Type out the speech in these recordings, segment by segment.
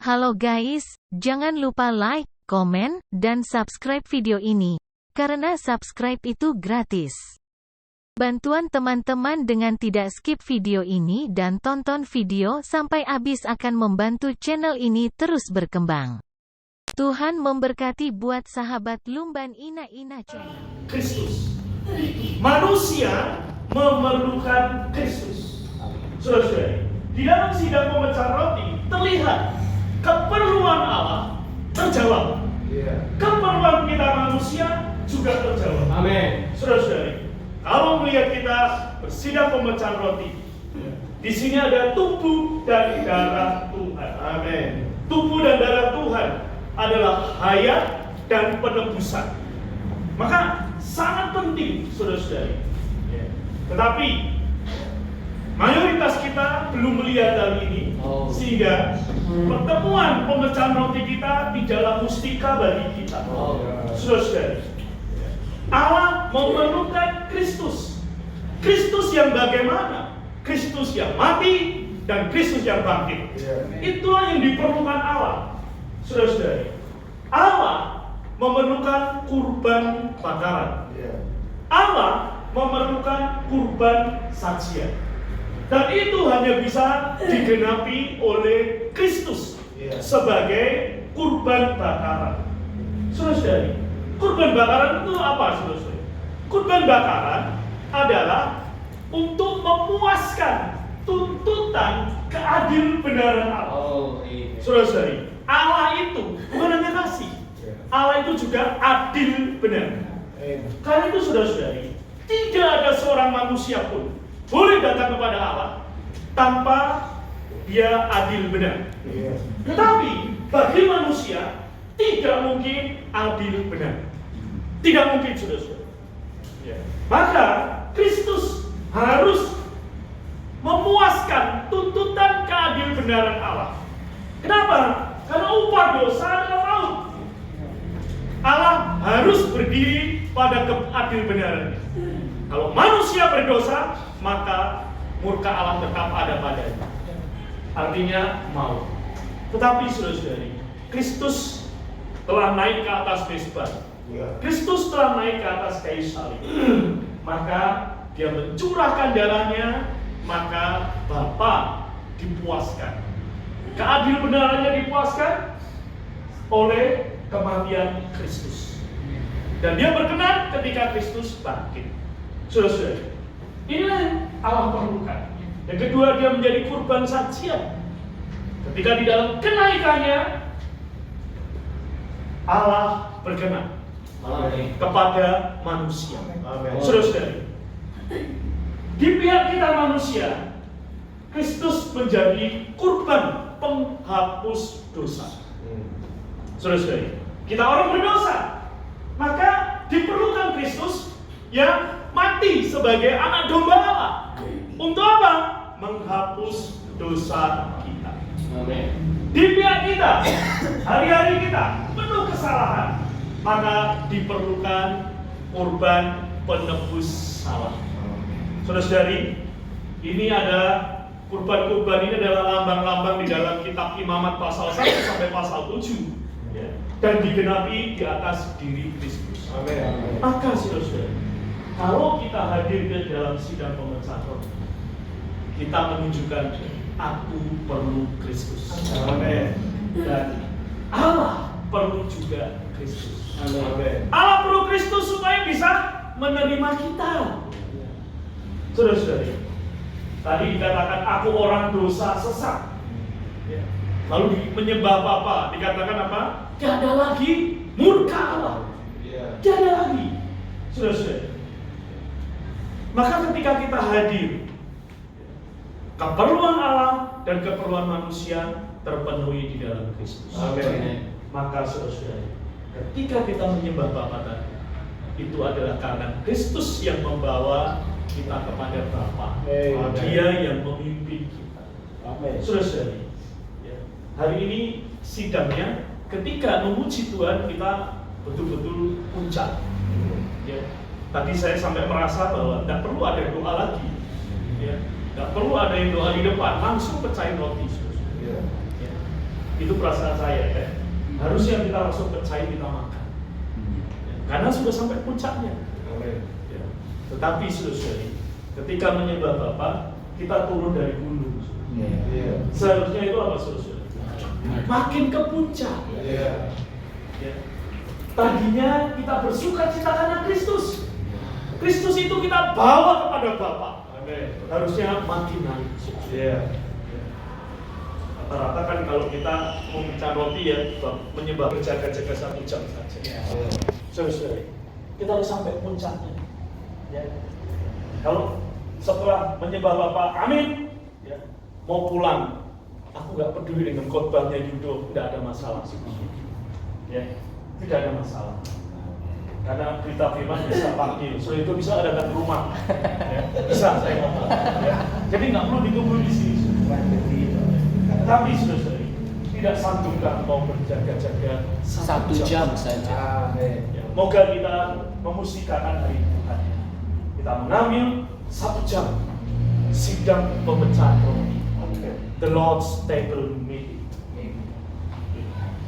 Halo guys, jangan lupa like, komen, dan subscribe video ini. Karena subscribe itu gratis. Bantuan teman-teman dengan tidak skip video ini dan tonton video sampai habis akan membantu channel ini terus berkembang. Tuhan memberkati buat sahabat Lumban Ina Channel. Kristus. Manusia memerlukan Kristus. Saudara-saudari, di dalam sidang pemecahan roti terlihat keperluan Allah terjawab. Keperluan kita manusia juga terjawab. Amin. Saudara-saudari, kalau melihat kita bersidang pemecahan roti, di sini ada tubuh dan darah Tuhan. Amin. Tubuh dan darah Tuhan adalah hayat dan penebusan. Maka sangat penting, saudara-saudari. Tetapi mayoritas kita belum melihat hal ini, sehingga pertemuan pemecahan roti kita tidaklah mustika bagi kita. Saudara-saudari, Allah memerlukan Kristus. Kristus yang bagaimana? Kristus yang mati dan Kristus yang bangkit. Itulah yang diperlukan Allah. Saudara-saudari, Allah memerlukan kurban bakaran. Allah memerlukan kurban sajian. Dan itu hanya bisa digenapi oleh Kristus sebagai kurban bakaran. Saudara-saudari, kurban bakaran itu apa, saudara-saudari? Kurban bakaran adalah untuk memuaskan tuntutan keadil benaran Allah. Saudara-saudari, Allah itu bukan hanya kasih, Allah itu juga adil benar. Karena itu saudara-saudari, tidak ada seorang manusia pun boleh datang kepada Allah tanpa dia adil benar. Tetapi bagi manusia tidak mungkin adil benar. Tidak mungkin, saudara-saudari. Maka Kristus harus memuaskan tuntutan keadil benaran Allah. Kenapa? Karena upah dosa adalah maut. Allah harus berdiri pada keadil benarannya. Kalau manusia berdosa, maka murka Allah tetap ada padanya. Artinya maut. Tetapi saudara-saudari, Kristus telah naik ke atas mezbah. Kristus telah naik ke atas kayu salib. Maka dia mencurahkan darahnya, maka Bapa dipuaskan. Keadil benarannya dipuaskan oleh kematian Kristus. Dan dia berkenan ketika Kristus bangkit. Saudara-saudari, inilah yang Allah perlukan. Yang kedua, dia menjadi kurban sajian. Ketika di dalam kenaikannya, Allah berkenan kepada manusia. Saudara-saudari, di pihak kita manusia, Kristus menjadi kurban penghapus dosa. Saudara-saudari, kita orang berdosa, maka diperlukan Kristus yang mati sebagai anak domba Allah. Untuk apa? Menghapus dosa kita. Di pihak kita, hari-hari kita penuh kesalahan, maka diperlukan kurban penebus salah. Saudara-saudari, ini ada kurban-kurban ini adalah lambang-lambang di dalam kitab Imamat pasal 1 sampai pasal 7, dan digenapi di atas diri Kristus. Maka saudara-saudari, kalau kita hadir ke dalam sidang pemecahan roti, kita menunjukkan aku perlu Kristus. Dan Allah perlu juga Kristus. Allah perlu Kristus supaya bisa menerima kita. Saudara-saudari, tadi dikatakan aku orang dosa sesat. Lalu menyembah Bapa, dikatakan apa? Tiada lagi murka Allah. Tiada lagi. Saudara-saudari, maka ketika kita hadir, keperluan Allah dan keperluan manusia terpenuhi di dalam Kristus. Maka saudara-saudari, ketika kita menyembah Bapa tadi, itu adalah karena Kristus yang membawa kita kepada Bapa. Dia yang memimpin kita. Saudara-saudari, hari ini sidangnya, ketika memuji Tuhan kita betul-betul puncak. Tadi saya sampai merasa bahwa tidak perlu ada doa lagi. Tidak perlu ada yang doa di depan, langsung pecahin roti. Itu perasaan saya ya. Harusnya kita langsung percaya kita makan. Karena sudah sampai puncaknya. Ya. Tetapi saudara, ketika menyembah Bapa, kita turun dari gunung. Seharusnya itu apa saudara? Makin ke puncak. Ya. Tadinya kita bersuka cita karena Kristus. Kristus itu kita bawa kepada Bapa. Harusnya makin naik. Rata-rata kan kalau kita memecah roti ya, menyembah berjaga-jaga 1 jam saja. Saudara, kita harus sampai puncaknya. Ya. Kalau setelah menyembah Bapa, amin. Ya. Mau pulang, aku nggak peduli dengan khotbahnya Yudo, tidak ada masalah. Ya, tidak ada masalah. Karena berita firman bisa panggil, soal itu bisa ada di rumah. Ya. Bisa saya ngomong. Ya. Jadi nggak perlu ditunggu di sini. Tapi saudara, tidak sanggupkah mau berjaga-jaga 1 jam saja? Ya, moga kita memusikakan hari Tuhan. Kita mengambil 1 jam sidang pemecahan roti. The Lord's Table Meeting.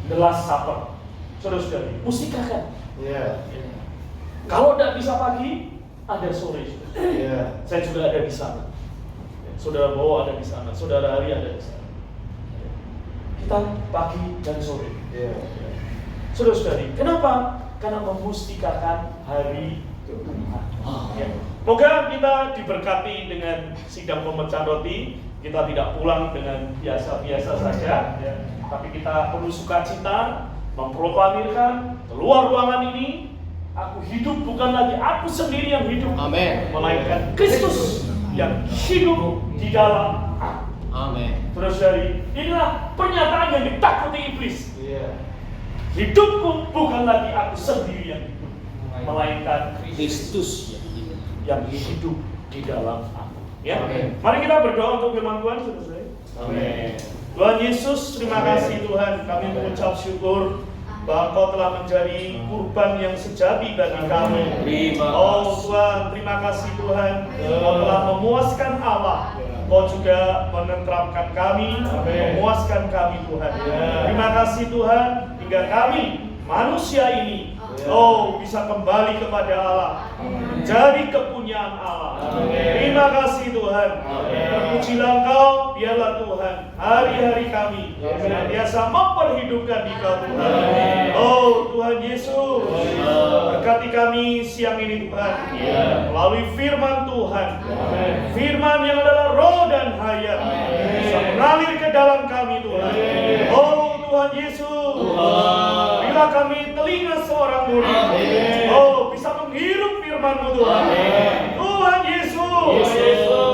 The Last Supper. Saudara-saudari, musikakan. Kalau tidak bisa pagi, ada sore. Saya juga ada di sana. Saudara Bowo ada di sana. Saudara Ari ada di sana. Kita pagi dan sore. Saudara-saudari, kenapa? Karena memustikakan hari Tuhan. Moga kita diberkati dengan sidang pemecahan roti. Kita tidak pulang dengan biasa-biasa saja, tapi kita perlu sukacita, memproklamirkan keluar ruangan ini. Aku hidup bukan lagi aku sendiri yang hidup, melainkan Kristus yang hidup di dalam aku. Saudara-saudari, inilah pernyataan yang ditakuti iblis. Hidupku bukan lagi aku sendiri yang hidup, melainkan Kristus yang hidup di dalam aku. Ya, mari kita berdoa untuk firman Tuhan, saudara. Amin. Tuhan Yesus, terima kasih Tuhan. Kami mengucap syukur bahwa Kau telah menjadi kurban yang sejati bagi kami. Oh Tuhan, terima kasih Tuhan. Kau telah memuaskan Allah. Kau juga menenteramkan kami, memuaskan kami Tuhan. Terima kasih Tuhan, hingga kami manusia ini bisa kembali kepada Allah, menjadi kepunyaan Allah. Terima kasih Tuhan. Terpujilah Engkau, biarlah Tuhan hari-hari kami senantiasa memperhidupkan Engkau Tuhan. Oh Tuhan Yesus, berkati kami siang ini Tuhan, melalui firman Tuhan, firman yang adalah roh dan hayat, bisa mengalir ke dalam kami Tuhan. Oh Tuhan Yesus, berilah kami telinga seorang murid, bisa menghirup firman-Mu Tuhan. Tuhan Yesus,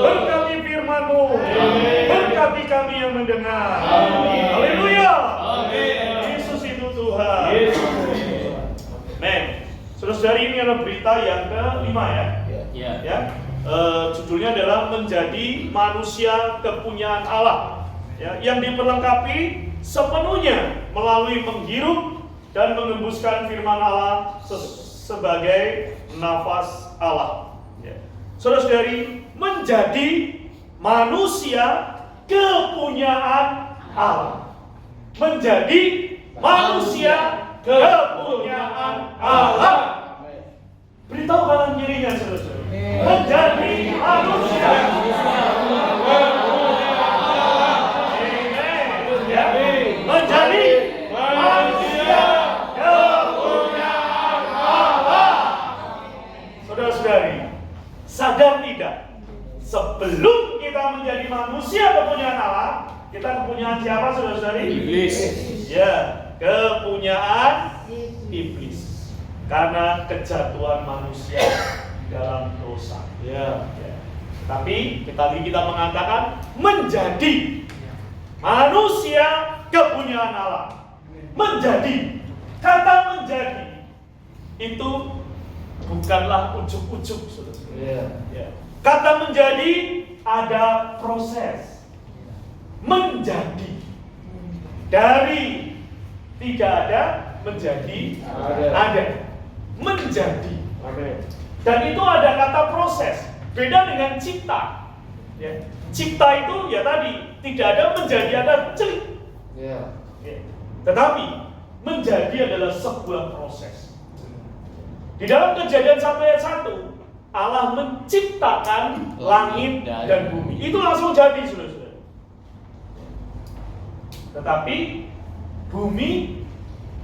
berkati firman-Mu, berkati kami yang mendengar. Haleluya. Yesus itu Tuhan. Amen. Saudara-saudari, ini adalah berita yang ke-5 ya. Judulnya adalah menjadi manusia kepunyaan Allah. Yang diperlengkapi sepenuhnya melalui menghirup dan mengembuskan firman Allah sebagai nafas Allah. Saudara-saudari, menjadi manusia kepunyaan Allah. Menjadi manusia kepunyaan Allah. Beritahu kanan kirinya, saudara-saudari. Menjadi manusia kepunyaan Allah. Menjadi manusia kepunyaan Allah. Saudara-saudari, sadar tidak? Sebelum kita menjadi manusia kepunyaan Allah, kita kepunyaan siapa, saudara-saudari? Iblis. Ya, kepunyaan iblis. Karena kejatuhan manusia dalam dosa. Tapi kita mengatakan menjadi manusia kepunyaan Allah. Menjadi, kata menjadi itu bukanlah ujuk-ujuk, saudara. Kata menjadi ada proses. Menjadi dari tidak ada menjadi ada. Menjadi. Dan itu ada kata proses. Beda dengan cipta. Cipta itu ya tadi tidak ada menjadi ada celik. Ya. Tetapi menjadi adalah sebuah proses. Di dalam Kejadian 1 ayat 1, Allah menciptakan langit dan bumi. Itu langsung jadi, saudara-saudara. Tetapi bumi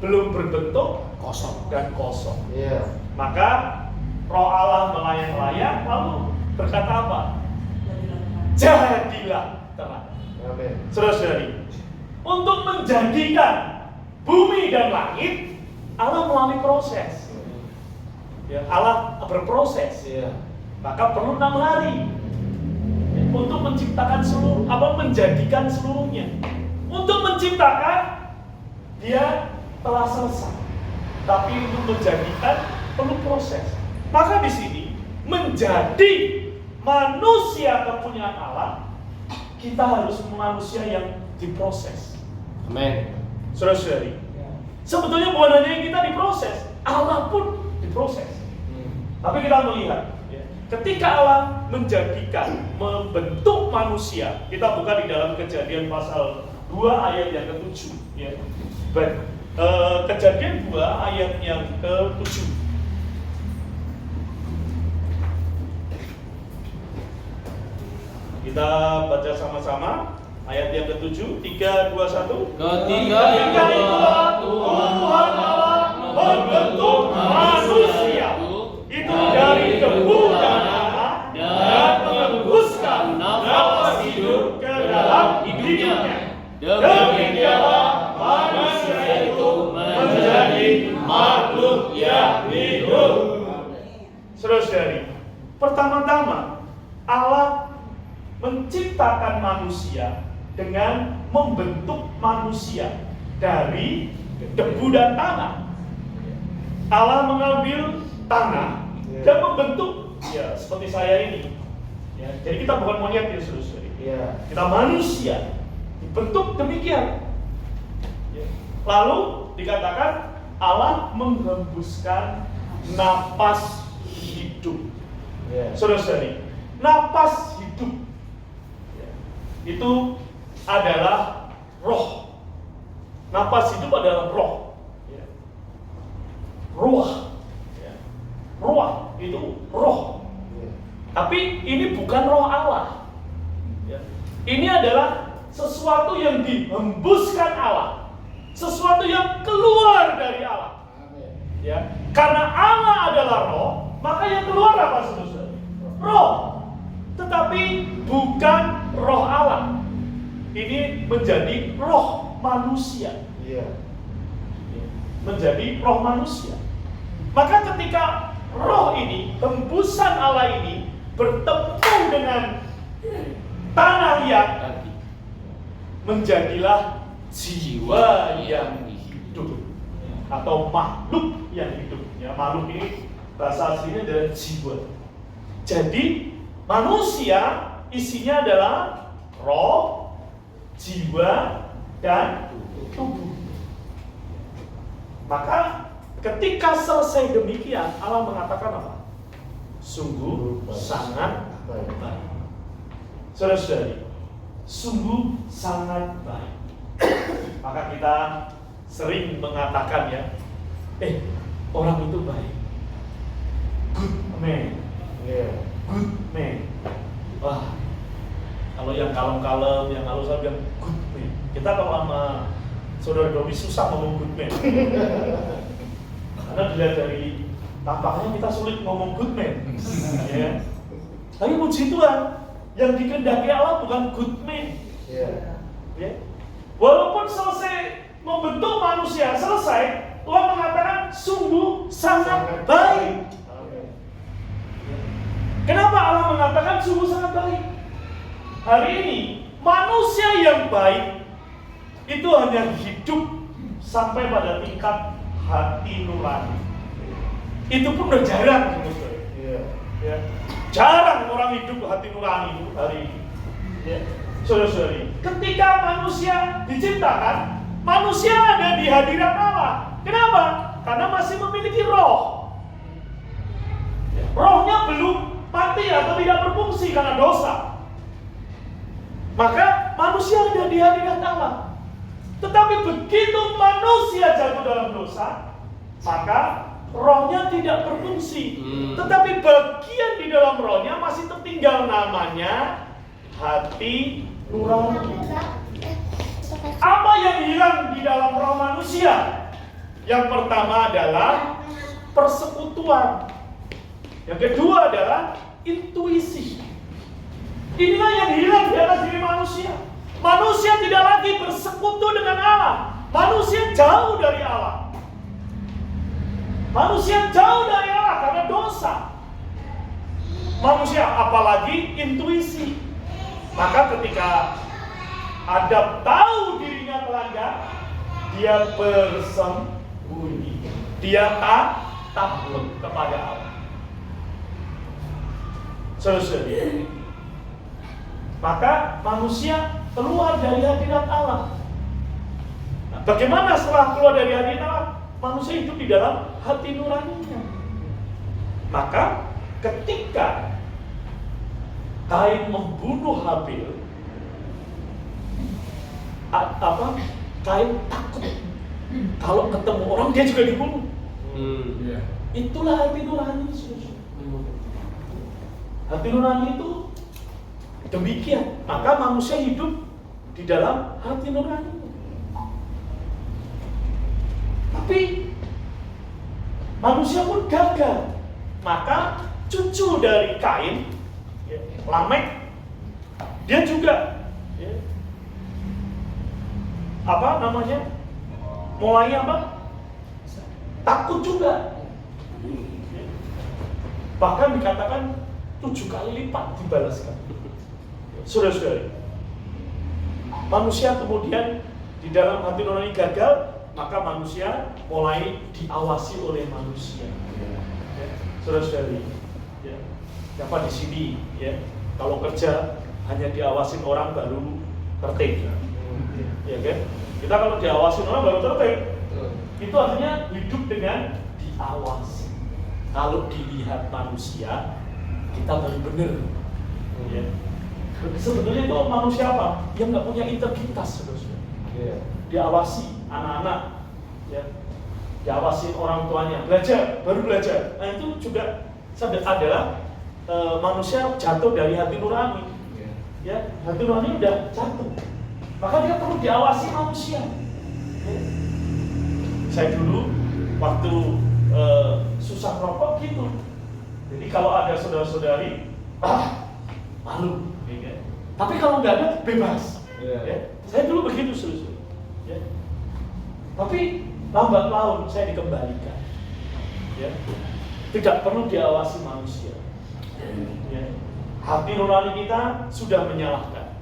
belum berbentuk Kosong. dan kosong. Iya. Maka Roh Allah melayang-layang lalu berkata apa? Jadilah terang. Amin. Saudara-saudari, untuk menjadikan bumi dan langit, Allah melalui proses. Ya, Allah berproses. Iya. Maka perlu 6 hari untuk menciptakan menjadikan seluruhnya. Untuk menciptakan dia telah selesai. Tapi untuk menjadikan perlu proses. Maka di sini menjadi manusia kepunyaan Allah, kita harus manusia yang diproses. Amin. Saudara-saudari, sebetulnya bukan hanya yang kita diproses, Allah pun diproses. Tapi kita melihat, ya, ketika Allah membentuk manusia, kita buka di dalam Kejadian pasal 2 ayat yang ke-7. Ya. Kejadian 2 ayat yang ke-7. Kita baca sama-sama ayat yang ke-7. 3, 2, 1. Ketika itulah Tuhan Allah membentuk manusia itu dari debu dan tanah dan mengembuskan nafas hidup ke dalam hidupnya. Demikianlah manusia itu menjadi makhluk yang hidup. Saudara-saudari, pertama-tama Allah menciptakan manusia dengan membentuk manusia dari debu dan tanah. Allah mengambil tanah dan membentuk, ya seperti saya ini. Ya, jadi kita bukan monyet ya, saudara-saudari. Iya. Kita manusia dibentuk demikian. Ya. Lalu dikatakan Allah menghembuskan napas hidup. Iya. Saudara-saudari, napas hidup itu adalah roh. Napas hidup adalah roh. Ya. Ruah. Ya. Ruah itu roh. Iya. Tapi ini bukan roh Allah. Ya. Ini adalah sesuatu yang dihembuskan Allah. Sesuatu yang keluar dari Allah. Amin. Ya. Karena Allah adalah roh, maka yang keluar apa, saudara? Roh. Tetapi bukan roh Allah. Ini menjadi roh manusia. Iya. Menjadi roh manusia. Maka ketika roh ini, hembusan Allah ini bertemu dengan tanah liat, menjadilah jiwa yang hidup atau makhluk yang hidup. Ya, makhluk ini bahasa aslinya adalah jiwa. Jadi manusia isinya adalah roh, jiwa, dan tubuh. Maka ketika selesai demikian, Allah mengatakan apa? Sungguh sangat baik. Saudara-saudari, sungguh sangat baik. Maka kita sering mengatakan ya, orang itu baik. Good man. Iya. Good man. Wah, kalau yang kalem-kalem, yang halus bilang good man. Kita kalau sama saudara Domi susah ngomong good man. Karena dilihat dari tampaknya kita sulit ngomong good man. Ya. Tapi puji Tuhan, yang dikehendaki Allah bukan good man. Iya. Ya. Walaupun selesai membentuk manusia, selesai, Tuhan mengatakan sungguh sangat baik. Kenapa Allah mengatakan sungguh sangat baik? Hari ini manusia yang baik itu hanya hidup sampai pada tingkat hati nurani. Itu pun udah jarang, Iya. ya. Jarang orang hidup hati nurani itu hari ini. Ya. Saudara-saudari, ketika manusia diciptakan, manusia ada di hadirat Allah. Kenapa? Karena masih memiliki roh. Ya. Rohnya belum mati atau tidak berfungsi karena dosa. Maka manusia ada di hadirat Allah. Tetapi begitu manusia jatuh dalam dosa, maka rohnya tidak berfungsi. Tetapi bagian di dalam rohnya masih tertinggal, namanya hati nurani. Apa yang hilang di dalam roh manusia? Yang pertama adalah persekutuan. Yang kedua adalah intuisi. Inilah yang hilang di atas diri manusia. Manusia tidak lagi bersekutu dengan Allah. Manusia jauh dari Allah. Manusia jauh dari Allah karena dosa. Manusia apalagi intuisi. Maka ketika Adam tahu dirinya melanggar, dia bersembunyi. Dia takut kepada Allah. Saudara-saudari, maka manusia keluar dari hadirat Allah. Nah, bagaimana setelah keluar dari hadirat Allah? Manusia hidup di dalam hati nuraninya. Maka ketika Kain membunuh Habil, Kain takut kalau ketemu orang dia juga dibunuh. Itulah hati nurani. Hati nurani itu demikian. Maka manusia hidup di dalam hati nurani. Tapi manusia pun gagal. Maka cucu dari Kain, Lamek, dia juga mulai takut juga. Bahkan dikatakan 7 kali lipat dibalaskan. Saudara-saudari, manusia kemudian di dalam hati nurani gagal, maka manusia mulai diawasi oleh manusia. Saudara-saudari, siapa di sini kalau kerja hanya diawasin orang baru tertib, ya kan? Kita kalau diawasin orang baru tertib, itu artinya hidup dengan diawasi. Kalau dilihat manusia, kita baru benar. Ya. Sebenarnya itu manusia apa? Yang nggak punya integritas, saudara-saudara. Diawasi anak-anak, diawasi orang tuanya, baru belajar. Nah itu juga adalah manusia jatuh dari hati nurani. Hati nurani udah jatuh. Maka dia perlu diawasi manusia. Saya dulu waktu susah rokok gitu. Jadi kalau ada saudara-saudari, malu. Tapi kalau nggak ada, bebas. Saya dulu begitu saudara. Tapi lambat laun saya dikembalikan. Tidak perlu diawasi manusia. Hati nurani kita sudah menyalahkan.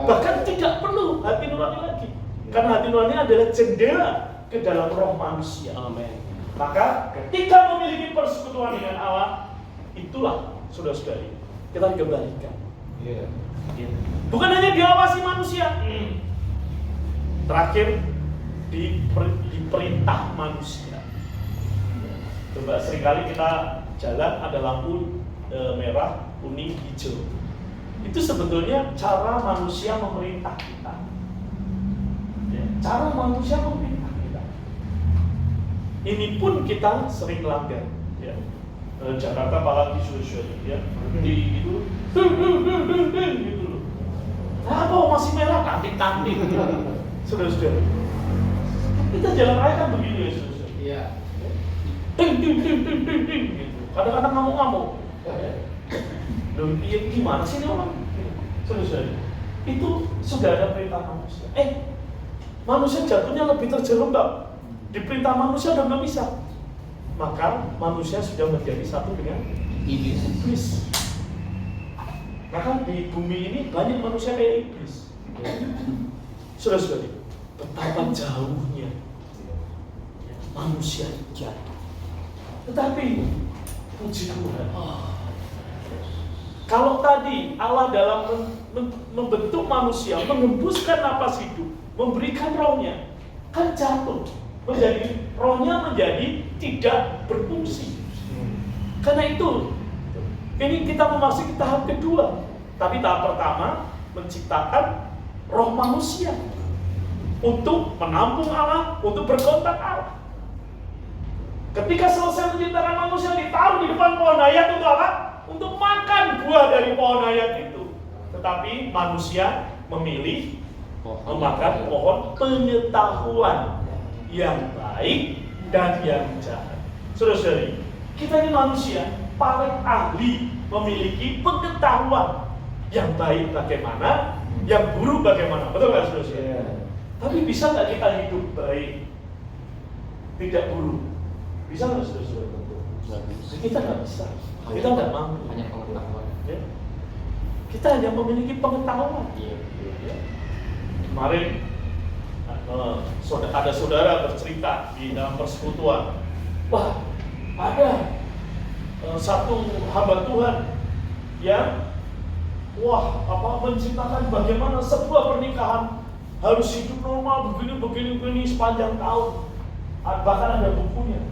Bahkan tidak perlu hati nurani lagi. Karena hati nurani adalah jendela ke dalam roh manusia. Amin. Maka ketika memiliki persekutuan dengan Allah, itulah saudara-saudari, kita dikembalikan. Bukan hanya diawasi manusia. Terakhir diperintah manusia. Coba seringkali kita jalan ada lampu merah, kuning, hijau. Itu sebetulnya cara manusia memerintah kita. Cara manusia memerintah kita. Ini pun kita sering langgar. Jakarta apalagi sudah di gitu, gitu. Apa masih merah kantik-kantik? Sudah. Kita jalan raya kan begini ya sudah. Ding gitu. Kadang-kadang ngamuk-ngamuk. Gimana sih ini orang? Sudah. Itu sudah ada perintah manusia. Manusia jatuhnya lebih terjerembab. Di perintah manusia udah nggak bisa. Maka manusia sudah menjadi satu dengan iblis. Maka di bumi ini banyak manusia kayak iblis. Sudah. Betapa jauhnya manusia jatuh. Tetapi puji Tuhan, kalau tadi Allah dalam membentuk manusia, mengembuskan napas hidup, memberikan rohnya, kan jatuh, rohnya menjadi tidak berfungsi. Karena itu, ini kita memasuki tahap kedua. Tapi tahap pertama menciptakan roh manusia. untuk menampung Allah, untuk berkontak Allah. Ketika selesai menciptakan manusia, ditaruh di depan pohon hayat untuk apa? Untuk makan buah dari pohon hayat itu. Tetapi manusia memilih memakan pohon pengetahuan yang baik dan yang jahat. Saudara-saudari, kita ini manusia paling ahli memiliki pengetahuan yang baik bagaimana, yang buruk bagaimana. Betul nggak, saudara-saudari? Tapi bisa nggak kita hidup baik, tidak buruk? Bisa nggak, saudara-saudari? Kita nggak bisa. Kita nggak mampu. Hanya pengetahuan. Ya. Kita hanya memiliki pengetahuan. Iya. Ya. Kemarin ada saudara bercerita di dalam persekutuan. Wah, ada satu hamba Tuhan yang menciptakan bagaimana sebuah pernikahan harus hidup normal begini sepanjang tahun. Bahkan ada bukunya.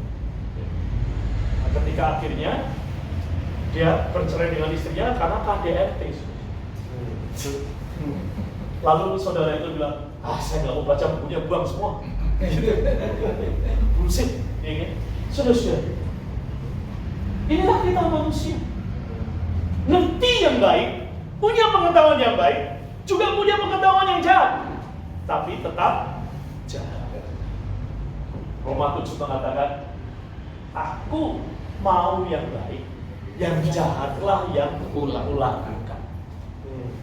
Nah, ketika akhirnya dia bercerai dengan istrinya karena KDRT. Lalu saudara itu bilang, saya nggak mau baca bukunya, buang semua. Bullshit, ya kan? Saudara, inilah kita manusia. Ngerti yang baik, punya pengetahuan yang baik, juga punya pengetahuan yang jahat, tapi tetap jahat. Roma 7 mengatakan, aku mau yang baik, yang jahatlah yang kulakukan.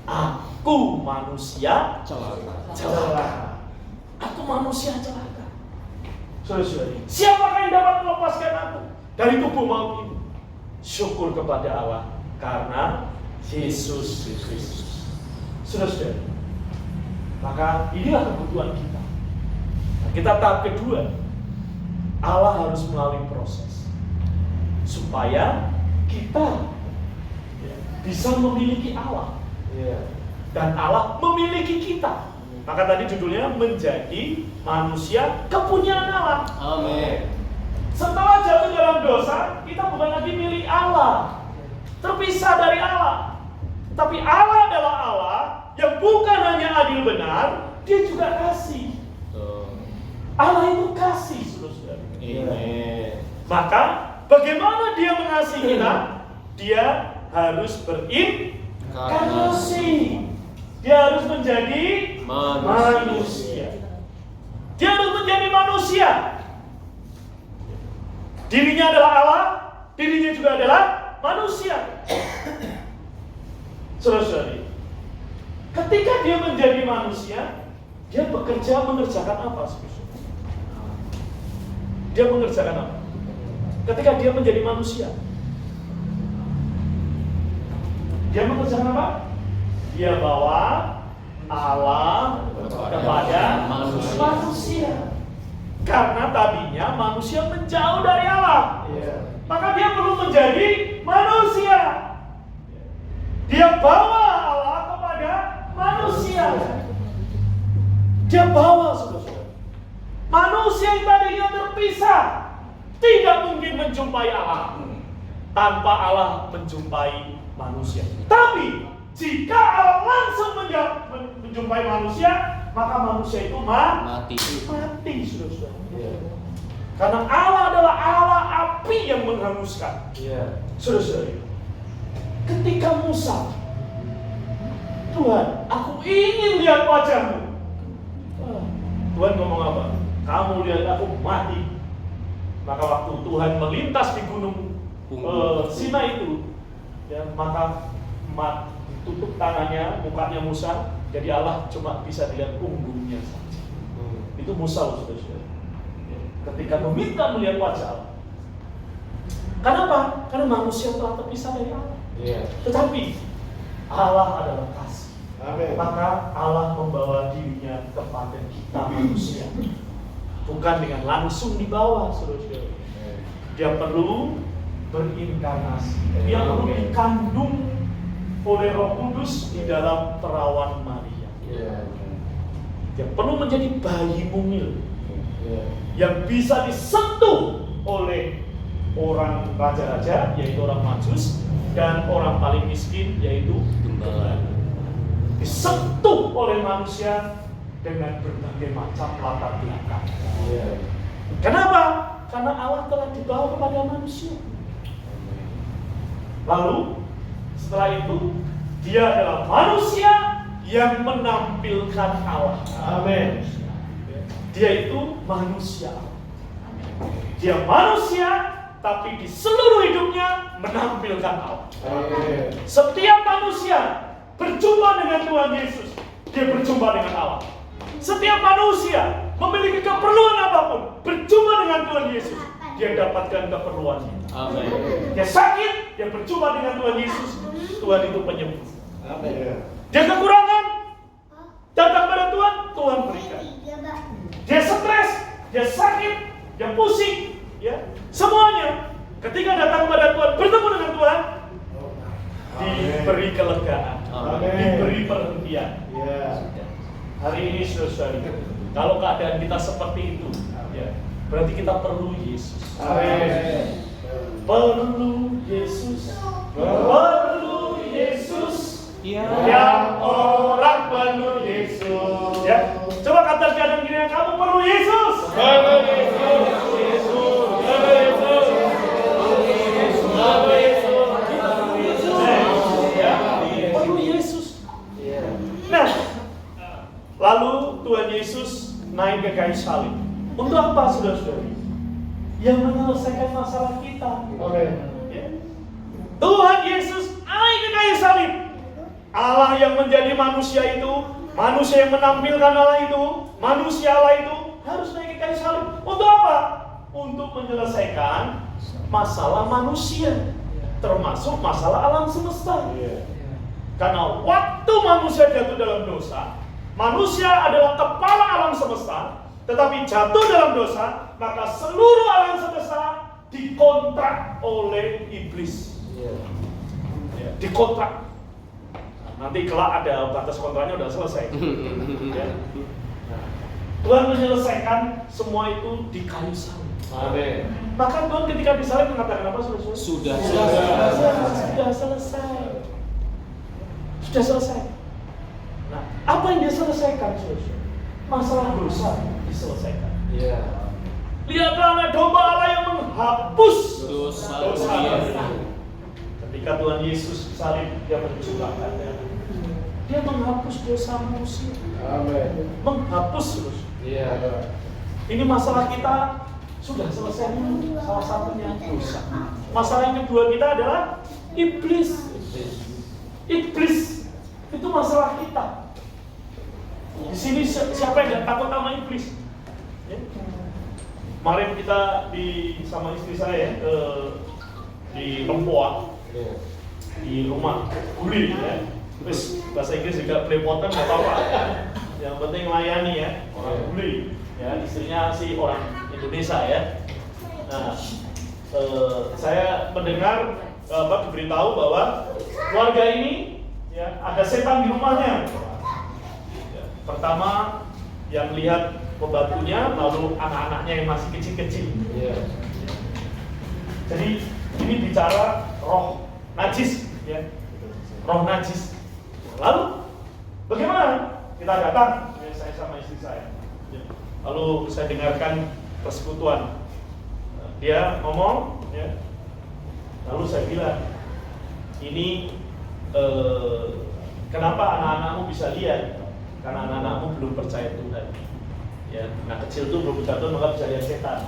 Aku manusia celaka. Aku manusia celaka. Saudara-saudari, siapakah yang dapat melepaskan aku dari tubuh maut ini? Syukur kepada Allah karena Yesus Kristus. Saudara-saudari, maka inilah kebutuhan kita. Nah, kita tahap kedua, Allah harus melalui proses supaya kita bisa memiliki Allah. Dan Allah memiliki kita. Maka tadi judulnya menjadi manusia kepunyaan Allah. Amin. Setelah jatuh dalam dosa, kita bukan lagi milik Allah, terpisah dari Allah. Tapi Allah adalah Allah yang bukan hanya adil benar, dia juga kasih. Allah itu kasih, saudara-saudara. Amin. Maka bagaimana dia mengasihi kita? Dia harus berinkarnasi. Dia harus menjadi manusia. Dia harus menjadi manusia. Dirinya adalah Allah, dirinya juga adalah manusia. Saudara-saudari, ketika dia menjadi manusia, dia mengerjakan apa? Dia mengerjakan apa? Ketika dia menjadi manusia, dia mengerjakan apa? Dia bawa Allah kepada manusia. Karena tadinya manusia menjauh dari Allah, maka dia perlu menjadi manusia. Dia bawa Allah kepada manusia. Dia bawa, saudara-saudara. Manusia yang tadinya terpisah tidak mungkin menjumpai Allah tanpa Allah menjumpai manusia. Tapi jika Allah langsung menjumpai manusia, maka manusia itu mati, saudara-saudara. Karena Allah adalah Allah api yang menghanguskan. Saudara-saudara, ketika Musa, Tuhan, aku ingin lihat wajahmu. Tuhan ngomong apa? Kamu lihat aku mati. Maka waktu Tuhan melintas di gunung Sinai itu, maka tutup tangannya, mukanya Musa, jadi Allah cuma bisa dilihat punggungnya saja. Itu Musa, saudara-saudara. Ketika meminta melihat wajah Allah. Kenapa? Karena manusia telah terpisah dari Allah. Tetapi Allah adalah kasih. Maka Allah membawa dirinya kepada kita manusia. Bukan dengan langsung dibawa, saudara-saudara. Dia perlu berinkarnasi. Dia perlu dikandung oleh Roh Kudus di dalam perawan Maria. Dia perlu menjadi bayi mungil yang bisa disentuh oleh orang raja-raja, yaitu orang Majus, dan orang paling miskin, yaitu gembala. Disentuh oleh manusia dengan berbagai macam latar belakang. Iya. Kenapa? Karena Allah telah dibawa kepada manusia. Lalu setelah itu dia adalah manusia yang menampilkan Allah. Amin. Dia itu manusia. Dia manusia, tapi di seluruh hidupnya menampilkan Allah. Amin. Setiap manusia berjumpa dengan Tuhan Yesus, dia berjumpa dengan Allah. Setiap manusia memiliki keperluan apapun, berjumpa dengan Tuhan Yesus, dia dapatkan keperluannya. Amin. Dia sakit, dia berjumpa dengan Tuhan Yesus, Tuhan itu penyembuh. Amin. Dia kekurangan, datang pada Tuhan, Tuhan berikan. Dia stres, dia sakit, dia pusing, ya semuanya. Ketika datang pada Tuhan, bertemu dengan Tuhan, diberi kelegaan, Amin. diberi perhentian. Iya. Hari ini saudara, kalau keadaan kita seperti itu, ya, berarti kita perlu Yesus. Amin. Perlu Yesus, perlu Yesus, yang orang perlu Yesus. Ya, coba katakan gini, kamu perlu Yesus. Perlu Yesus. Yesus. Perlu Yesus. Perlu Yesus. Ya, perlu Yesus. Iya. Nah, lalu Tuhan Yesus naik ke kayu salib. Untuk apa, saudara-saudari? Yang menyelesaikan masalah kita. Amin. Ya. Tuhan Yesus naik ke kayu salib. Allah yang menjadi manusia itu, manusia yang menampilkan Allah itu, manusia Allah itu harus naik ke kayu salib. Untuk apa? Untuk menyelesaikan masalah manusia, termasuk masalah alam semesta. Iya. Karena waktu manusia jatuh dalam dosa, manusia adalah kepala alam semesta, tetapi jatuh dalam dosa, maka seluruh alam semesta dikontrak oleh iblis. Iya. Ya, dikontrak. Nanti kelak ada batas kontraknya udah selesai. Ya. Nah, Tuhan menyelesaikan semua itu di kayu salib. Amin. Maka Tuhan ketika disalib mengatakan apa, saudara? Sudah Sudah selesai. Sudah selesai. Nah, apa yang dia selesaikan, saudara? Masalah dosa diselesaikan. Iya. Lihatlah anak domba Allah yang menghapus dosa dosa. dunia. Ketika Tuhan Yesus disalib, dia mencurahkan darah. Dia menghapus dosa manusia. Amin. Menghapus terus. Iya. Ini masalah kita sudah selesai dulu. Salah satunya dosa. Masalah yang kedua kita adalah iblis. Iblis itu masalah kita. Di sini siapa yang tidak takut sama iblis? Ya. Kemarin kita sama istri saya di Lempoa, Iya. di rumah Buli ya. Terus bahasa Inggris juga belepotan nggak apa-apa. Yang penting melayani ya, orang Buli. Ya, istrinya sih orang Indonesia ya. Nah, saya mendengar diberitahu bahwa keluarga ini ya ada setan di rumahnya. Ya, pertama yang lihat pembantunya, lalu anak-anaknya yang masih kecil-kecil. Iya. Jadi ini bicara roh najis, ya, roh najis. Lalu bagaimana? Kita datang, ya, saya sama istri saya. Ya. Lalu saya dengarkan persekutuan. Dia ngomong, ya. Lalu saya bilang, ini kenapa anak-anakmu bisa lihat? Karena anak-anakmu belum percaya Tuhan. Ya, anak kecil itu belum percaya Tuhan maka bisa lihat setan.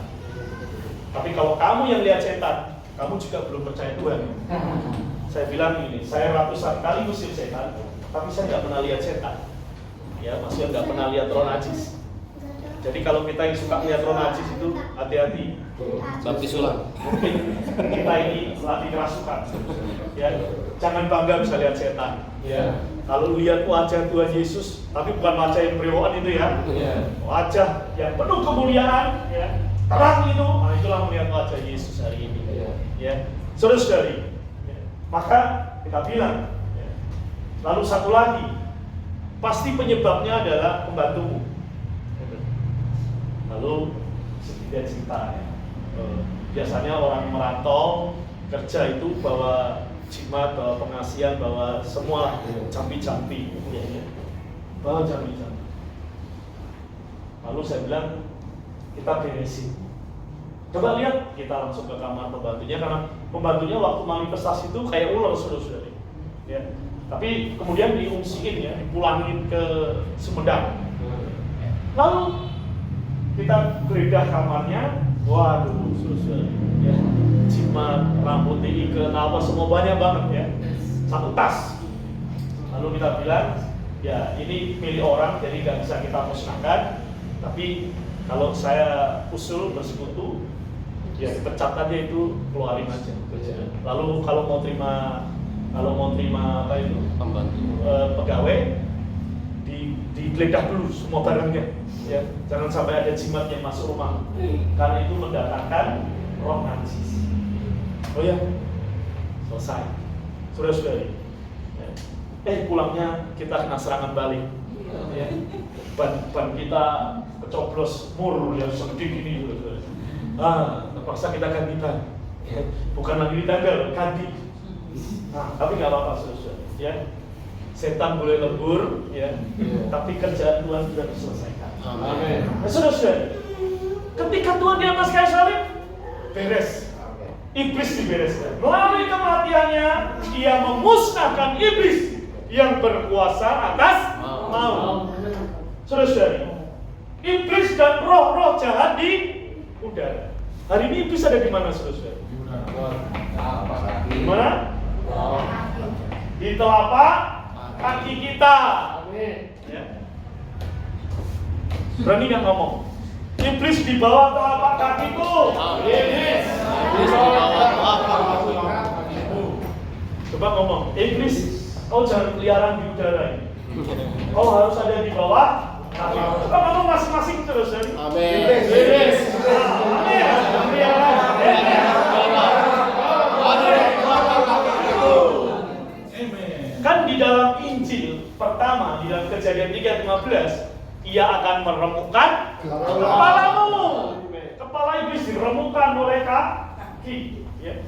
Tapi kalau kamu yang lihat setan, kamu juga belum percaya Tuhan. Saya bilang ini, saya ratusan kali ngusir setan, tapi saya nggak pernah lihat setan. Ya, maksudnya nggak pernah lihat roh najis. Jadi kalau kita yang suka lihat roh najis itu hati-hati. Baptis ulang. Mungkin kita ini latih kerasukan. Ya, jangan bangga bisa lihat setan. Iya. Kalau lihat wajah Tuhan Yesus, tapi bukan wajah yang berewokan itu ya. Iya. Wajah yang penuh kemuliaan, ya, terang itu, nah itulah melihat wajah Yesus hari ini. Iya. Ya, saudara-saudari, ya, maka kita bilang, ya, lalu satu lagi, pasti penyebabnya adalah pembantumu. Lalu sedikit cerita, ya. Biasanya orang merantau kerja itu bawa jimat, bawa pengasihan, bawa semua jampi-jampi, ya, ya. Bawa jampi-jampi. Lalu saya bilang, kita beresin. Coba lihat, kita langsung ke kamar pembantunya, karena pembantunya waktu manifestasi itu kayak ular saudara-saudari. Ya. Tapi kemudian diungsiin ya, dipulangin ke Sumedang. Lalu kita geledah kamarnya, waduh saudara-saudari. Ya. Jimat, rambut diikat, apa semua banyak banget ya. Satu tas. Lalu kita bilang, ya ini milik orang, jadi nggak bisa kita musnahkan. Tapi kalau saya usul bersekutu, ya pecat aja itu, keluarin aja. Lalu kalau mau terima apa itu Pembantu. pegawai, digeledah dulu semua barangnya, ya jangan sampai ada jimat yang masuk rumah, karena itu mendatangkan roh najis. Oh ya, selesai. Saudara-saudari, pulangnya kita kena serangan balik. Ya. Ban kita kecoblos mur yang segede gini, saudara-saudari. Terpaksa kita ganti ban. Bukan lagi ditempel, ganti. Tapi nggak apa-apa, saudara-saudari. Ya. Setan boleh lembur, ya. Tapi kerjaan Tuhan sudah diselesaikan. Amin. Nah, saudara-saudari, ketika Tuhan di atas kayu salib, beres. Iblis dibereskan. Melalui kematiannya, ia memusnahkan iblis yang berkuasa atas maut. Saudara-saudari, iblis dan roh-roh jahat di udara. Hari ini iblis ada di mana, saudara-saudari? Di mana? Di telapak kaki kita. Ya. Berani nggak ngomong? Iblis di bawah telapak kakiku. Iblis. Coba ngomong, iblis, kau jangan keliaran di udara ini. Kau harus ada di bawah kaki. Coba ngomong masing-masing terus. Amin. Iblis. Amin. Kan di dalam Injil pertama, di dalam Kejadian 3:15, ia akan meremukkan kepalamu. Kepala iblis diremukkan oleh kaki. Ya.